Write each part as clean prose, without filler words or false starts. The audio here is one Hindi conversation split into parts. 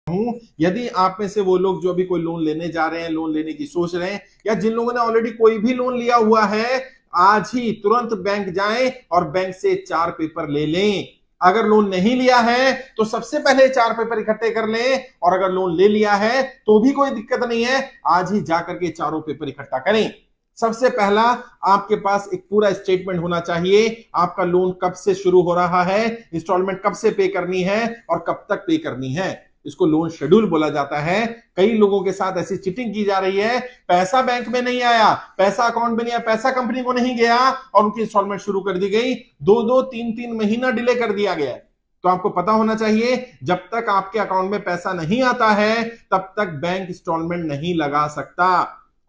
हूं, यदि आप में से वो लोग जो अभी कोई लोन लेने जा रहे हैं, लोन लेने की सोच रहे हैं, या जिन लोगों ने ऑलरेडी कोई भी लोन लिया हुआ है, आज ही तुरंत बैंक जाएं और बैंक से 4 पेपर ले लें। अगर लोन नहीं लिया है तो सबसे पहले 4 पेपर इकट्ठे कर लें, और अगर लोन ले लिया है तो भी कोई दिक्कत नहीं है, आज ही जाकर के चारों पेपर इकट्ठा करें। सबसे पहला, आपके पास एक पूरा स्टेटमेंट होना चाहिए, आपका लोन कब से शुरू हो रहा है, इंस्टॉलमेंट कब से पे करनी है और कब तक पे करनी है। इसको लोन शेड्यूल बोला जाता है। कई लोगों के साथ ऐसी चीटिंग की जा रही है, पैसा बैंक में नहीं आया, पैसा अकाउंट में नहीं आया, पैसा कंपनी को नहीं गया और उनकी इंस्टॉलमेंट शुरू कर दी गई, 2-2, 3-3 महीना डिले कर दिया गया। तो आपको पता होना चाहिए, जब तक आपके अकाउंट में पैसा नहीं आता है तब तक बैंक इंस्टॉलमेंट नहीं लगा सकता।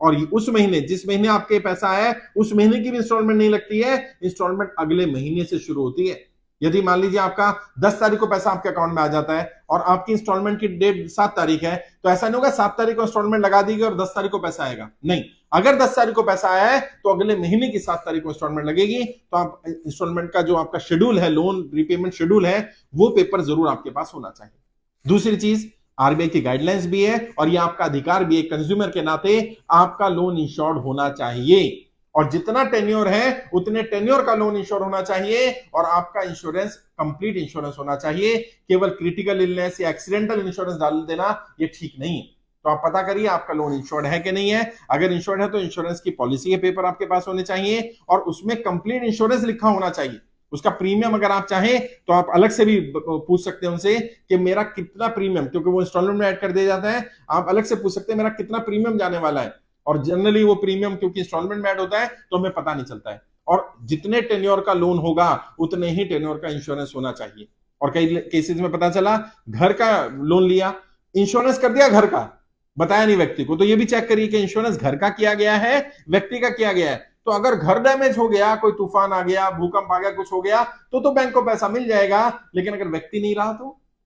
और उस महीने, जिस महीने आपके पैसा है, उस महीने की भी इंस्टॉलमेंट नहीं लगती है, इंस्टॉलमेंट अगले महीने से शुरू होती है। यदि मान लीजिए आपका 10 तारीख को पैसा आपके अकाउंट में आ जाता है और आपकी इंस्टॉलमेंट की डेट 7 तारीख है, तो ऐसा नहीं होगा 7 तारीख को इंस्टॉलमेंट लगा दी गई और 10 तारीख को पैसा आएगा, नहीं। अगर 10 तारीख को पैसा आया है तो अगले महीने की 7 तारीख को इंस्टॉलमेंट लगेगी। तो आप इंस्टॉलमेंट का जो आपका शेड्यूल है, लोन रिपेमेंट शेड्यूल है, वो पेपर जरूर आपके पास होना चाहिए। दूसरी चीज, आरबीआई की गाइडलाइंस भी है और यह आपका अधिकार भी है, कंज्यूमर के नाते आपका लोन इंश्योर्ड होना चाहिए, और जितना टेन्योर है उतने टेन्योर का लोन इंश्योर होना चाहिए, और आपका इंश्योरेंस कंप्लीट इंश्योरेंस होना चाहिए। केवल क्रिटिकल इलनेस या एक्सीडेंटल इंश्योरेंस डाल देना ये ठीक नहीं है। तो आप पता करिए आपका लोन इंश्योर्ड है कि नहीं है। अगर इंश्योर्ड है तो इंश्योरेंस की पॉलिसी के पेपर आपके पास होने चाहिए और उसमें कंप्लीट इंश्योरेंस लिखा होना चाहिए। उसका प्रीमियम अगर आप चाहें तो आप अलग से भी पूछ सकते हैं उनसे कि मेरा कितना प्रीमियम, क्योंकि वो इंस्टॉलमेंट में ऐड कर दिया जाता है, आप अलग से पूछ सकते हैं मेरा कितना प्रीमियम जाने वाला है। और जनरली वो प्रीमियम क्योंकि इंस्टॉलमेंट में ऐड होता है तो हमें पता नहीं चलता है। और जितने टेन्योर का लोन होगा उतने ही टेन्योर का इंश्योरेंस होना चाहिए। और कई केसेस में पता चला घर का लोन लिया, इंश्योरेंस कर दिया घर का, बताया नहीं व्यक्ति को। तो ये भी चेक करिए कि इंश्योरेंस घर का किया गया है, व्यक्ति का किया गया है। तो अगर घर डैमेज हो गया, कोई तूफान आ गया, भूकंप आ गया, कुछ हो गया, तो बैंक को पैसा मिल जाएगा। लेकिन अगर व्यक्ति नहीं रहा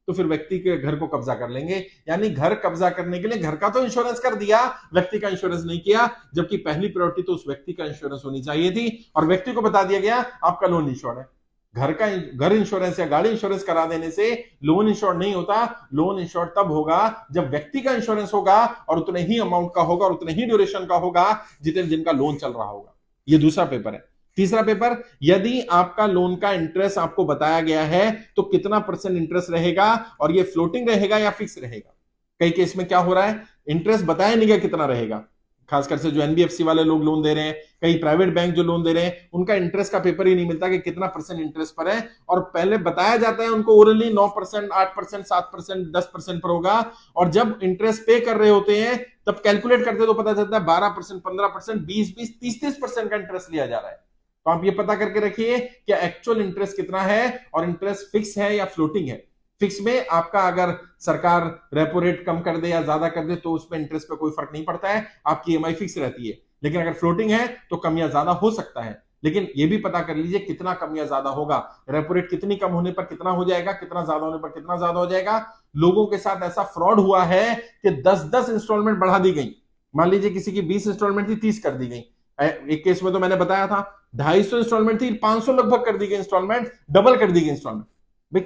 तो फिर व्यक्ति के घर को कब्जा कर लेंगे। यानी घर कब्जा करने के लिए घर का तो इंश्योरेंस कर दिया, व्यक्ति का इंश्योरेंस नहीं किया, जबकि पहली प्रायोरिटी तो उस व्यक्ति का इंश्योरेंस होनी चाहिए थी। और व्यक्ति को बता दिया गया आपका लोन इंश्योर्ड है। घर इंश्योरेंस या गाड़ी इंश्योरेंस करा देने से लोन इंश्योर्ड नहीं होता। लोन इंश्योर्ड तब होगा जब व्यक्ति का इंश्योरेंस होगा और उतने ही अमाउंट का होगा और उतने ही ड्यूरेशन का होगा जितने दिन का लोन चल रहा होगा। ये दूसरा पेपर है। तीसरा पेपर, यदि आपका लोन का इंटरेस्ट आपको बताया गया है तो कितना % इंटरेस्ट रहेगा, और ये फ्लोटिंग रहेगा या फिक्स रहेगा। कई केस में क्या हो रहा है, इंटरेस्ट बताया नहीं गया कितना रहेगा, खासकर से जो एनबीएफसी वाले लोग लोन दे रहे हैं, कई प्राइवेट बैंक जो लोन दे रहे हैं, उनका इंटरेस्ट का पेपर ही नहीं मिलता कि कितना % इंटरेस्ट पर है। और पहले बताया जाता है उनको ओरली 9%, 8%, 7%, 10% पर होगा, और जब इंटरेस्ट पे कर रहे होते हैं तब कैलकुलेट करते तो पता चलता है 12%, 15%, 20-20, 30-30% का इंटरेस्ट लिया जा रहा है। तो आप ये पता करके रखिए कि एक्चुअल इंटरेस्ट कितना है और इंटरेस्ट फिक्स है या फ्लोटिंग है। फिक्स में आपका अगर सरकार रेपो रेट कम कर दे या ज्यादा कर दे तो उसमें इंटरेस्ट पे कोई फर्क नहीं पड़ता है, आपकी ईएमआई फिक्स रहती है। लेकिन अगर फ्लोटिंग है तो कम या ज्यादा हो सकता है। लेकिन ये भी पता कर लीजिए कितना कम या ज्यादा होगा, रेपो रेट कितनी कम होने पर कितना हो जाएगा, कितना ज्यादा होने पर कितना ज्यादा हो जाएगा। लोगों के साथ ऐसा फ्रॉड हुआ है कि 10-10 इंस्टॉलमेंट बढ़ा दी गई। मान लीजिए किसी की 20 इंस्टॉलमेंट थी, 30 कर दी गई। एक केस में तो मैंने बताया था 250 इंस्टॉलमेंट थी, 500 लगभग कर दी गई इंस्टॉलमेंट, डबल कर दी गई इंस्टॉलमेंट। भाई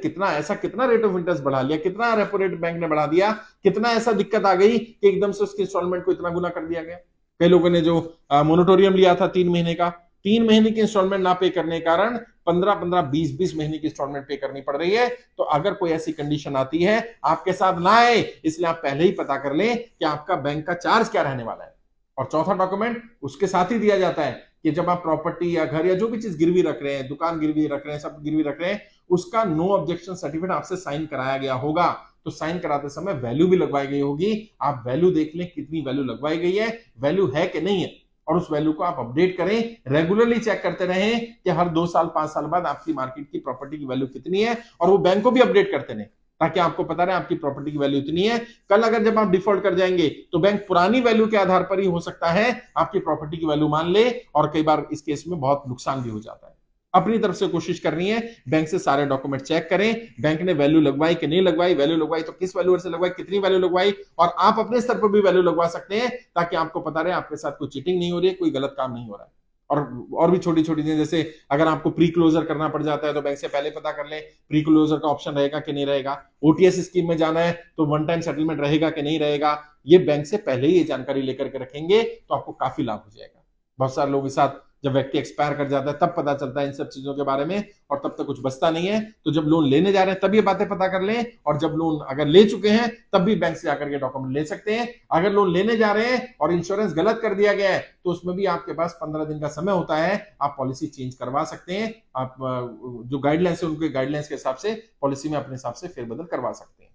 कितना रेट ऑफ इंटरेस्ट बढ़ा लिया, कितना रेपो रेट बैंक ने बढ़ा दिया, कितना ऐसा दिक्कत आ गई कि एकदम से उसकी इंस्टॉलमेंट को इतना गुना कर दिया गया। कई लोगों ने जो मोनिटोरियम लिया था 3 महीने का, 3 महीने की इंस्टॉलमेंट ना पे करने के कारण 15-15, 20-20 महीने की इंस्टॉलमेंट पे करनी पड़ रही है। तो अगर कोई ऐसी कंडीशन आती है आपके साथ ना आए, इसलिए आप पहले ही पता कर लें कि आपका बैंक का चार्ज क्या रहने वाला है। और चौथा डॉक्यूमेंट उसके साथ ही दिया जाता है कि जब आप प्रॉपर्टी या घर या जो भी चीज गिरवी रख रहे हैं, दुकान गिरवी रख रहे हैं, सब गिरवी रख रहे हैं, उसका नो ऑब्जेक्शन सर्टिफिकेट आपसे साइन कराया गया होगा। तो साइन कराते समय वैल्यू भी लगवाई गई होगी। आप वैल्यू देख लें कितनी वैल्यू लगवाई गई है, वैल्यू है कि नहीं है, और उस वैल्यू को आप अपडेट करें। रेगुलरली चेक करते रहें कि हर 2 साल 5 साल बाद आपकी मार्केट की प्रॉपर्टी की वैल्यू कितनी है, और वो बैंक को भी अपडेट करते रहें ताकि आपको पता रहे आपकी प्रॉपर्टी की वैल्यू इतनी है। कल अगर जब आप डिफॉल्ट कर जाएंगे तो बैंक पुरानी वैल्यू के आधार पर ही हो सकता है आपकी प्रॉपर्टी की वैल्यू मान ले, और कई बार इस केस में बहुत नुकसान भी हो जाता है। अपनी तरफ से कोशिश करनी है, बैंक से सारे डॉक्यूमेंट चेक करें, बैंक ने वैल्यू लगवाई कि नहीं लगवाई, वैल्यू लगवाई तो किस वैल्यू से लगवाई, कितनी वैल्यू लगवाई, और आप अपने स्तर पर भी वैल्यू लगवा सकते हैं ताकि आपको पता रहे आपके साथ कोई चीटिंग नहीं हो रही है, कोई गलत काम नहीं हो रहा है। और भी छोटी छोटी चीजें, जैसे अगर आपको प्री क्लोजर करना पड़ जाता है तो बैंक से पहले पता कर लें प्री क्लोजर का ऑप्शन रहेगा कि नहीं रहेगा। ओटीएस स्कीम में जाना है तो वन टाइम सेटलमेंट रहेगा कि नहीं रहेगा। ये बैंक से पहले ही ये जानकारी लेकर के रखेंगे तो आपको काफी लाभ हो जाएगा। बहुत सारे लोगों के साथ जब व्यक्ति एक्सपायर कर जाता है तब पता चलता है इन सब चीजों के बारे में, और तब तक कुछ बचता नहीं है। तो जब लोन लेने जा रहे हैं तब ये बातें पता कर लें, और जब लोन अगर ले चुके हैं तब भी बैंक से आकर के डॉक्यूमेंट ले सकते हैं। अगर लोन लेने जा रहे हैं और इंश्योरेंस गलत कर दिया गया है तो उसमें भी आपके पास 15 दिन का समय होता है, आप पॉलिसी चेंज करवा सकते हैं। आप जो गाइडलाइंस है उनके गाइडलाइंस के हिसाब से पॉलिसी में अपने हिसाब से फेरबदल करवा सकते हैं।